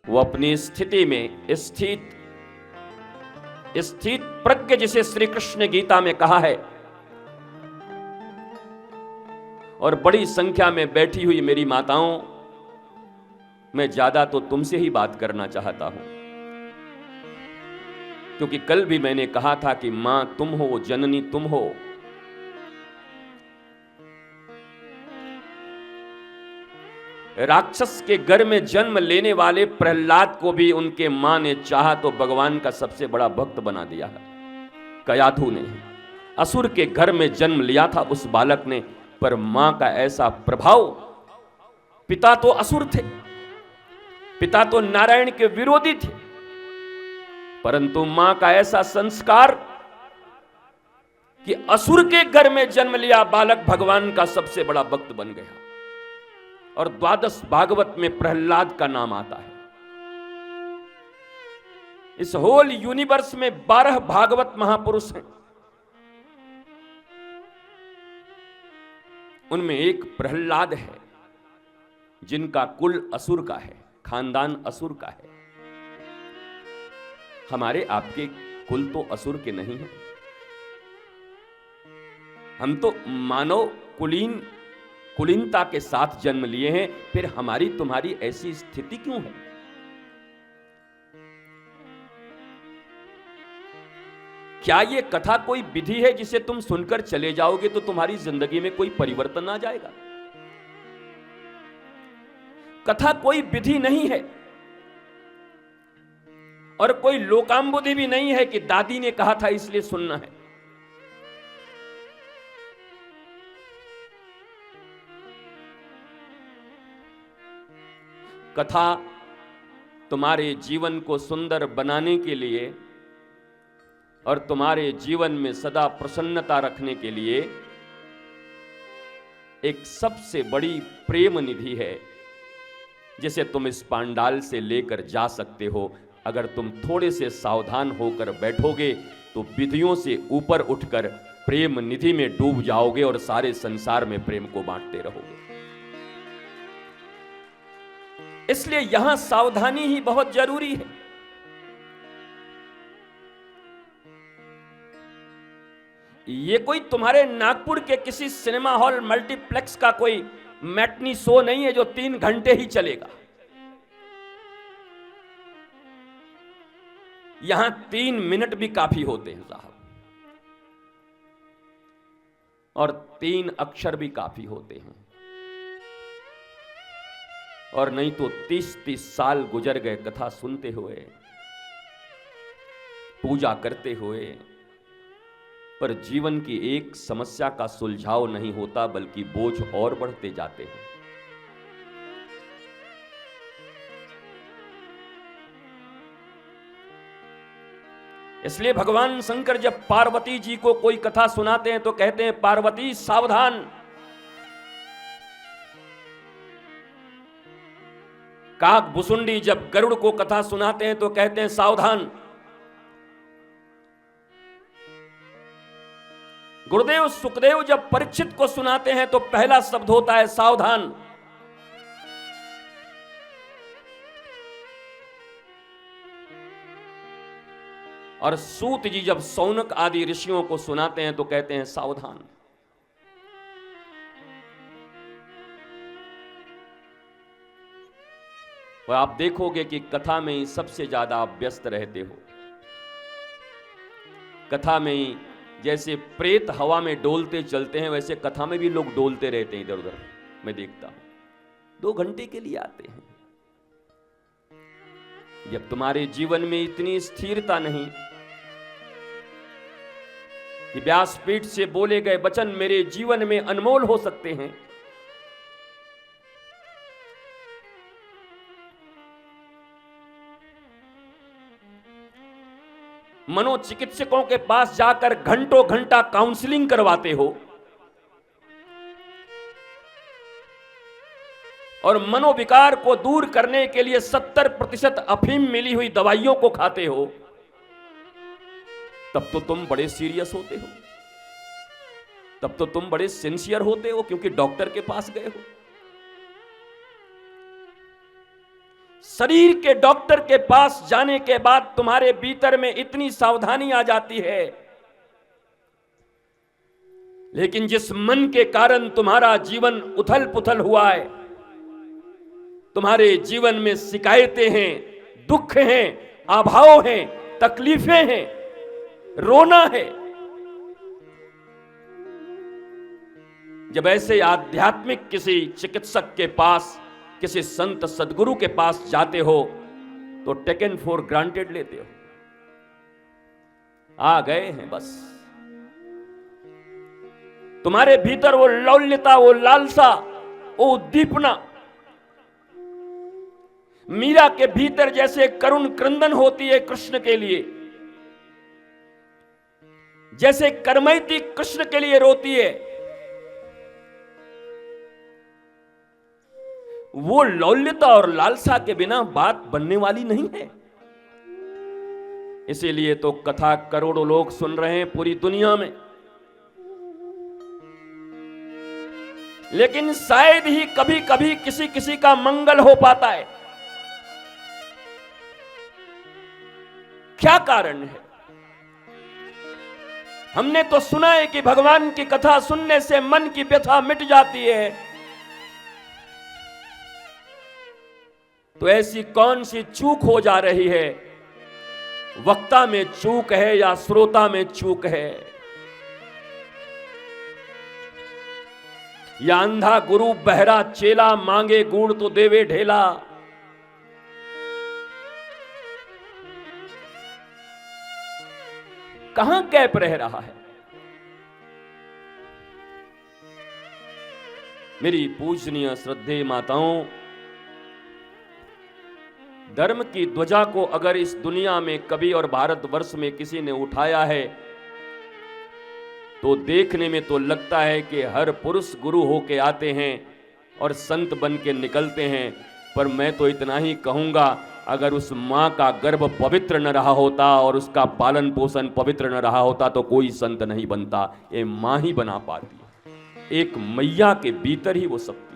वो अपनी स्थिति में स्थित स्थित प्रज्ञ, जिसे श्री कृष्ण ने गीता में कहा है। और बड़ी संख्या में बैठी हुई मेरी माताओं, मैं ज्यादा तो तुमसे ही बात करना चाहता हूं, क्योंकि कल भी मैंने कहा था कि मां तुम हो, जननी तुम हो। राक्षस के घर में जन्म लेने वाले प्रहलाद को भी उनके मां ने चाहा तो भगवान का सबसे बड़ा भक्त बना दिया है। कयाधु ने असुर के घर में जन्म लिया था उस बालक ने, पर मां का ऐसा प्रभाव। पिता तो असुर थे, पिता तो नारायण के विरोधी थे, परंतु मां का ऐसा संस्कार कि असुर के घर में जन्म लिया बालक भगवान का सबसे बड़ा भक्त बन गया। और द्वादश भागवत में प्रहलाद का नाम आता है। इस होल यूनिवर्स में 12 भागवत महापुरुष हैं, उनमें एक प्रहलाद है जिनका कुल असुर का है, खानदान असुर का है। हमारे आपके कुल तो असुर के नहीं है, हम तो मानव कुलीनता के साथ जन्म लिए हैं। फिर हमारी तुम्हारी ऐसी स्थिति क्यों है? क्या यह कथा कोई विधि है जिसे तुम सुनकर चले जाओगे तो तुम्हारी जिंदगी में कोई परिवर्तन आ जाएगा? कथा कोई विधि नहीं है और कोई लोकांबुधि भी नहीं है कि दादी ने कहा था इसलिए सुनना है। कथा तुम्हारे जीवन को सुंदर बनाने के लिए और तुम्हारे जीवन में सदा प्रसन्नता रखने के लिए एक सबसे बड़ी प्रेम निधि है, जिसे तुम इस पांडाल से लेकर जा सकते हो। अगर तुम थोड़े से सावधान होकर बैठोगे तो विधियों से ऊपर उठकर प्रेम निधि में डूब जाओगे और सारे संसार में प्रेम को बांटते रहोगे। इसलिए यहां सावधानी ही बहुत जरूरी है। ये कोई तुम्हारे नागपुर के किसी सिनेमा हॉल मल्टीप्लेक्स का कोई मैटनी शो नहीं है जो 3 घंटे ही चलेगा। यहां 3 मिनट भी काफी होते हैं साहब, और 3 अक्षर भी काफी होते हैं। और नहीं तो 30-30 साल गुजर गए कथा सुनते हुए, पूजा करते हुए, पर जीवन की एक समस्या का सुलझाव नहीं होता, बल्कि बोझ और बढ़ते जाते हैं। इसलिए भगवान शंकर जब पार्वती जी को कोई कथा सुनाते हैं तो कहते हैं, पार्वती सावधान। काक भुसुंडी जब गरुड़ को कथा सुनाते हैं तो कहते हैं सावधान। गुरुदेव सुखदेव जब परीक्षित को सुनाते हैं तो पहला शब्द होता है सावधान। और सूत जी जब सौनक आदि ऋषियों को सुनाते हैं तो कहते हैं सावधान। और आप देखोगे कि कथा में ही सबसे ज्यादा आप व्यस्त रहते हो। कथा में ही जैसे प्रेत हवा में डोलते चलते हैं, वैसे कथा में भी लोग डोलते रहते हैं इधर उधर। मैं देखता हूं 2 घंटे के लिए आते हैं। जब तुम्हारे जीवन में इतनी स्थिरता नहीं कि व्यासपीठ से बोले गए वचन मेरे जीवन में अनमोल हो सकते हैं, मनोचिकित्सकों के पास जाकर घंटों घंटा काउंसलिंग करवाते हो और मनोविकार को दूर करने के लिए 70% अफीम मिली हुई दवाइयों को खाते हो, तब तो तुम बड़े सीरियस होते हो, तब तो तुम बड़े सिंसियर होते हो, क्योंकि डॉक्टर के पास गए हो। शरीर के डॉक्टर के पास जाने के बाद तुम्हारे भीतर में इतनी सावधानी आ जाती है, लेकिन जिस मन के कारण तुम्हारा जीवन उथल पुथल हुआ है, तुम्हारे जीवन में शिकायतें हैं, दुख हैं, अभाव हैं, तकलीफें हैं, रोना है, जब ऐसे आध्यात्मिक किसी चिकित्सक के पास, किसी संत सदगुरु के पास जाते हो तो टेकन फॉर ग्रांटेड लेते हो। आ गए हैं बस। तुम्हारे भीतर वो लौल्यता, वो लालसा, वो उद्दीपना, मीरा के भीतर जैसे करुण क्रंदन होती है कृष्ण के लिए, जैसे करमैती कृष्ण के लिए रोती है, वो लौल्यता और लालसा के बिना बात बनने वाली नहीं है। इसीलिए तो कथा करोड़ों लोग सुन रहे हैं पूरी दुनिया में, लेकिन शायद ही कभी कभी किसी किसी का मंगल हो पाता है। क्या कारण है? हमने तो सुना है कि भगवान की कथा सुनने से मन की व्यथा मिट जाती है, तो ऐसी कौन सी चूक हो जा रही है? वक्ता में चूक है या श्रोता में चूक है? या अंधा गुरु बहरा चेला, मांगे गुड़ तो देवे ढेला। कहां कैप रह रहा है? मेरी पूजनीय श्रद्धेय माताओं, धर्म की ध्वजा को अगर इस दुनिया में कभी और भारतवर्ष में किसी ने उठाया है तो देखने में तो लगता है कि हर पुरुष गुरु होके आते हैं और संत बन के निकलते हैं, पर मैं तो इतना ही कहूंगा, अगर उस मां का गर्भ पवित्र न रहा होता और उसका पालन पोषण पवित्र न रहा होता तो कोई संत नहीं बनता। ये मां ही बना पाती है। एक मैया के भीतर ही वो सब